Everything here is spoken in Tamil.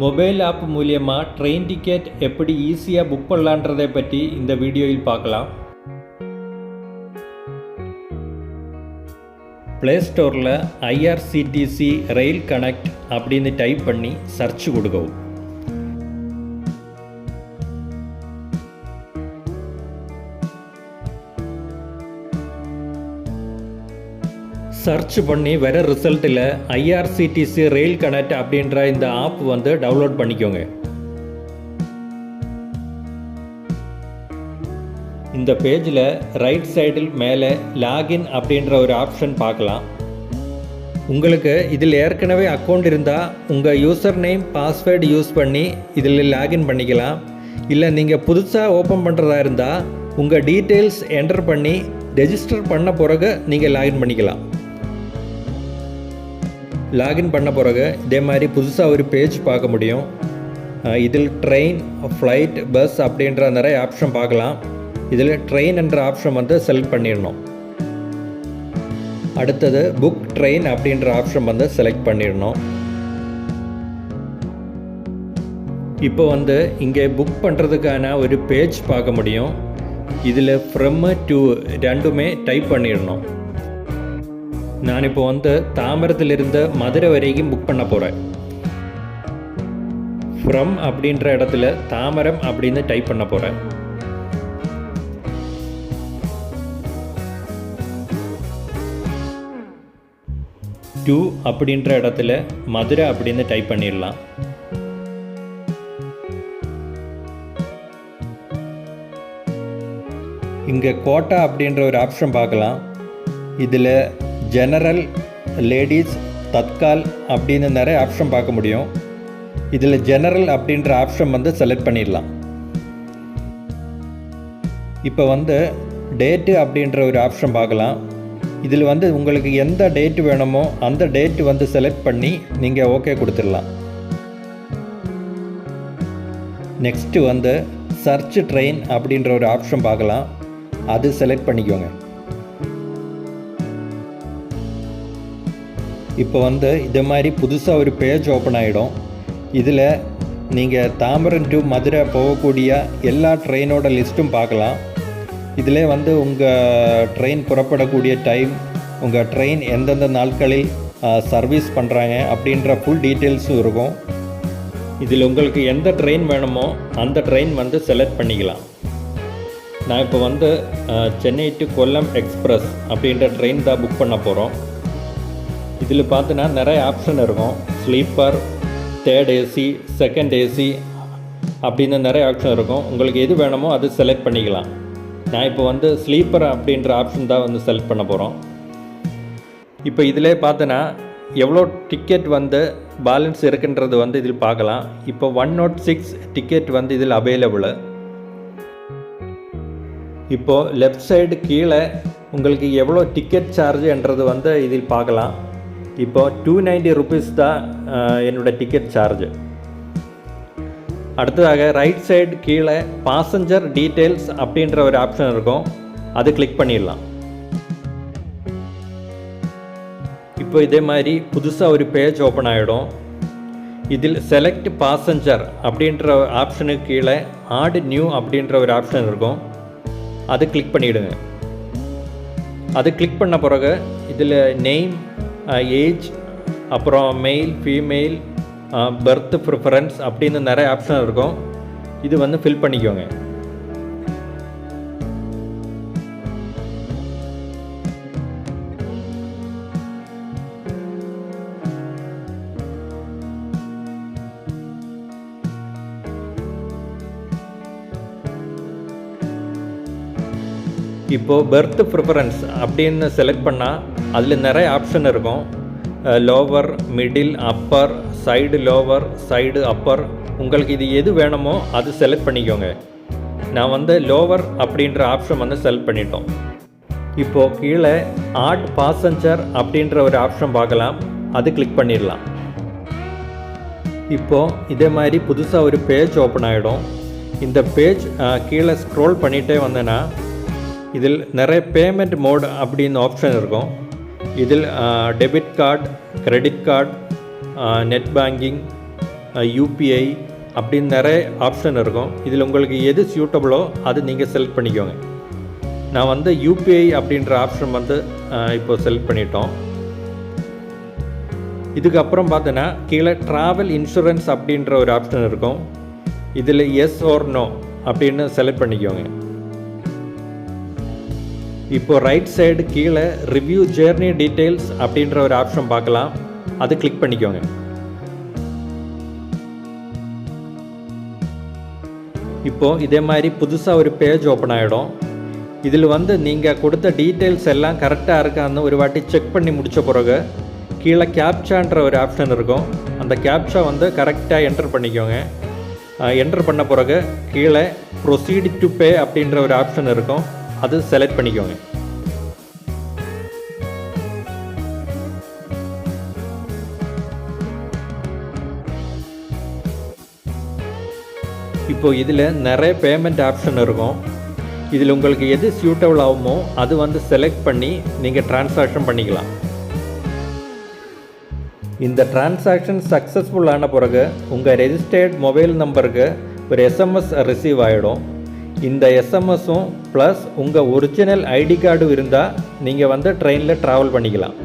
மொபைல் ஆப் மூலியமாக ட்ரெயின் டிக்கெட் எப்படி ஈஸியாக புக் பண்ணலான்றதை பற்றி இந்த வீடியோவில் பார்க்கலாம். ப்ளே ஸ்டோரில் ஐஆர்சிடிசி ரயில் கனெக்ட் அப்படின்னு டைப் பண்ணி சர்ச் கொடுக்கவும். சர்ச் பண்ணி வர ரிசல்ட்டில் ஐஆர்சிடிசி ரயில் கனெக்ட் அப்படின்ற இந்த ஆப் வந்து டவுன்லோட் பண்ணிக்கோங்க. இந்த பேஜில் ரைட் சைடில் மேலே லாகின் அப்படின்ற ஒரு ஆப்ஷன் பார்க்கலாம். உங்களுக்கு இதில் ஏற்கனவே அக்கௌண்ட் இருந்தால் உங்கள் யூசர் நேம் பாஸ்வேர்டு யூஸ் பண்ணி இதில் லாகின் பண்ணிக்கலாம். இல்லை நீங்கள் புதுசாக ஓப்பன் பண்ணுறதா இருந்தால் உங்கள் டீட்டெயில்ஸ் என்டர் பண்ணி ரெஜிஸ்டர் பண்ண பிறகு நீங்கள் லாகின் பண்ணிக்கலாம். லாகின் பண்ண பிறகு இதே மாதிரி புதுசாக ஒரு பேஜ் பார்க்க முடியும். இதில் ட்ரெயின், ஃப்ளைட், பஸ் அப்படின்ற நிறைய ஆப்ஷன் பார்க்கலாம். இதில் ட்ரெயின் என்ற ஆப்ஷன் வந்து செலக்ட் பண்ணிடணும். அடுத்தது புக் ட்ரெயின் அப்படின்ற ஆப்ஷன் வந்து செலக்ட் பண்ணிடணும். இப்போ வந்து இங்கே புக் பண்ணுறதுக்கான ஒரு பேஜ் பார்க்க முடியும். இதில் ஃப்ரம் டு ரெண்டுமே டைப் பண்ணிடணும். நான் இப்போ வந்து தாம்பரத்திலிருந்து மதுரை வரைக்கும் புக் பண்ண போகிறேன். ஃப்ரம் அப்படின்ற இடத்துல தாம்பரம் அப்படின்னு டைப் பண்ண போகிறேன். டு அப்படின்ற இடத்துல மதுரை அப்படின்னு டைப் பண்ணிடலாம். இங்கே கோட்டா அப்படின்ற ஒரு ஆப்ஷன் பார்க்கலாம். இதில் ஜெனரல், லேடீஸ், தத்கால் அப்படின்னு நிறைய ஆப்ஷன் பார்க்க முடியும். இதில் ஜெனரல் அப்படின்ற ஆப்ஷன் வந்து செலக்ட் பண்ணிடலாம். இப்போ வந்து டேட்டு அப்படின்ற ஒரு ஆப்ஷன் பார்க்கலாம். இதில் வந்து உங்களுக்கு எந்த டேட்டு வேணுமோ அந்த டேட்டு வந்து செலக்ட் பண்ணி நீங்கள் ஓகே கொடுத்துடலாம். நெக்ஸ்ட்டு வந்து சர்ச் ட்ரெயின் அப்படின்ற ஒரு ஆப்ஷன் பார்க்கலாம். அது செலக்ட் பண்ணிக்கோங்க. இப்போ வந்து இது மாதிரி புதுசாக ஒரு பேஜ் ஓப்பன் ஆகிடும். இதில் நீங்கள் தாம்பரம் டு மதுரை போகக்கூடிய எல்லா ட்ரெயினோட லிஸ்ட்டும் பார்க்கலாம். இதிலே வந்து உங்கள் ட்ரெயின் புறப்படக்கூடிய டைம், உங்கள் ட்ரெயின் எந்தெந்த நாட்களில் சர்வீஸ் பண்ணுறாங்க அப்படின்ற ஃபுல் டீட்டெயில்ஸும் இருக்கும். இதில் உங்களுக்கு எந்த ட்ரெயின் வேணுமோ அந்த ட்ரெயின் வந்து செலக்ட் பண்ணிக்கலாம். நான் இப்போ வந்து சென்னை டு கொல்லம் எக்ஸ்பிரஸ் அப்படின்ற ட்ரெயின் தான் புக் பண்ண போகிறோம். இதில் பார்த்தோன்னா நிறைய ஆப்ஷன் இருக்கும். Sleeper, third AC, second AC அப்படின்னு நிறைய ஆப்ஷன் இருக்கும். உங்களுக்கு எது வேணுமோ அது செலக்ட் பண்ணிக்கலாம். நான் இப்போ வந்து ஸ்லீப்பர் அப்படின்ற ஆப்ஷன் தான் வந்து செலக்ட் பண்ண போகிறோம். இப்போ இதிலே பார்த்தோன்னா எவ்வளோ டிக்கெட் வந்து பேலன்ஸ் இருக்குன்றது வந்து இதில் பார்க்கலாம். இப்போ 106 டிக்கெட் வந்து இதில் அவைலபிள். இப்போது லெஃப்ட் சைடு கீழே உங்களுக்கு எவ்வளோ டிக்கெட் சார்ஜுன்றது வந்து இதில் பார்க்கலாம். இப்போ 290 ருபீஸ் தான் என்னோடய டிக்கெட் சார்ஜு. அடுத்ததாக ரைட் சைடு கீழே பாசஞ்சர் டீட்டெயில்ஸ் அப்படின்ற ஒரு ஆப்ஷன் இருக்கும். அது கிளிக் பண்ணிடலாம். இப்போ இதே மாதிரி புதுசாக ஒரு பேஜ் ஓப்பன் ஆகிடும். இதில் செலக்ட் பாசஞ்சர் அப்படின்ற ஆப்ஷனுக்கு கீழே ஆட் நியூ அப்படின்ற ஒரு ஆப்ஷன் இருக்கும். அது கிளிக் பண்ணிவிடுங்க. அது கிளிக் பண்ண பிறகு இதில் நேம், ஏஜ், அப்புறம் மெயில், ஃபீமேல், பர்த் ப்ரிஃபரன்ஸ் அப்படின்னு நிறைய ஆப்ஷன் இருக்கும். இது வந்து ஃபில் பண்ணிக்கோங்க. இப்போது பர்த் ப்ரிஃபரன்ஸ் அப்படின்னு செலக்ட் பண்ணால் அதில் நிறைய ஆப்ஷன் இருக்கும். Lower, middle, upper, side lower, side upper. உங்களுக்கு இது எது வேணுமோ அது செலக்ட் பண்ணிக்கோங்க. நான் வந்து லோவர் அப்படின்ற ஆப்ஷன் வந்து செலக்ட் பண்ணிட்டோம். இப்போது கீழே ஆட் பாசஞ்சர் அப்படின்ற ஒரு ஆப்ஷன் பார்க்கலாம். அது கிளிக் பண்ணிடலாம். இப்போது இதே மாதிரி புதுசாக ஒரு பேஜ் ஓப்பன் ஆகிடும். இந்த பேஜ் கீழே ஸ்க்ரோல் பண்ணிகிட்டே வந்தேன்னா இதில் நிறைய பேமெண்ட் மோட் அப்படின்னு ஆப்ஷன் இருக்கும். இதில் debit card, credit card, net banking, UPI அப்படின்னு நிறைய ஆப்ஷன் இருக்கும். இதில் உங்களுக்கு எது சூட்டபிளோ அது நீங்கள் செலக்ட் பண்ணிக்கோங்க. நான் வந்து யூபிஐ அப்படின்ற ஆப்ஷன் வந்து இப்போ செலக்ட் பண்ணிட்டோம். இதுக்கப்புறம் பார்த்தோன்னா கீழே ட்ராவல் இன்சூரன்ஸ் அப்படின்ற ஒரு ஆப்ஷன் இருக்கும். இதில் எஸ் ஆர் நோ அப்படின்னு செலக்ட் பண்ணிக்கோங்க. இப்போ ரைட் சைடு கீழே ரிவ்யூ ஜேர்னி டீட்டெயில்ஸ் அப்படின்ற ஒரு ஆப்ஷன் பார்க்கலாம். அது கிளிக் பண்ணிக்கோங்க. இப்போது இதே மாதிரி புதுசாக ஒரு பேஜ் ஓப்பன் ஆகிடும். இதில் வந்து நீங்கள் கொடுத்த டீட்டெயில்ஸ் எல்லாம் கரெக்டாக இருக்கான்னு ஒரு வாட்டி செக் பண்ணி முடித்த பிறகு கீழே கேப்சான்ற ஒரு ஆப்ஷன் இருக்கும். அந்த கேப்சா வந்து கரெக்டாக என்டர் பண்ணிக்கோங்க. என்டர் பண்ண பிறகு கீழே ப்ரொசீட் டு பே அப்படின்ற ஒரு ஆப்ஷன் இருக்கும். அது செலக்ட் பண்ணிக்கோங்க. இப்போ இதில் நிறைய பேமெண்ட் ஆப்ஷன் இருக்கும். இதில் உங்களுக்கு எது சூட்டபிள் ஆகுமோ அது வந்து செலக்ட் பண்ணி நீங்கள் டிரான்சாக்ஷன் பண்ணிக்கலாம். இந்த டிரான்சாக்ஷன் சக்ஸஸ்ஃபுல் ஆன பிறகு உங்கள் ரெஜிஸ்டர்ட் மொபைல் நம்பருக்கு ஒரு எஸ்எம்எஸ் ரிசீவ் ஆகிடும். இந்த எஸ்எம்எஸும் ப்ளஸ் உங்கள் ஒரிஜினல் ஐடி கார்டும் இருந்தால் நீங்கள் வந்து ட்ரெயினில் ட்ராவல் பண்ணிக்கலாம்.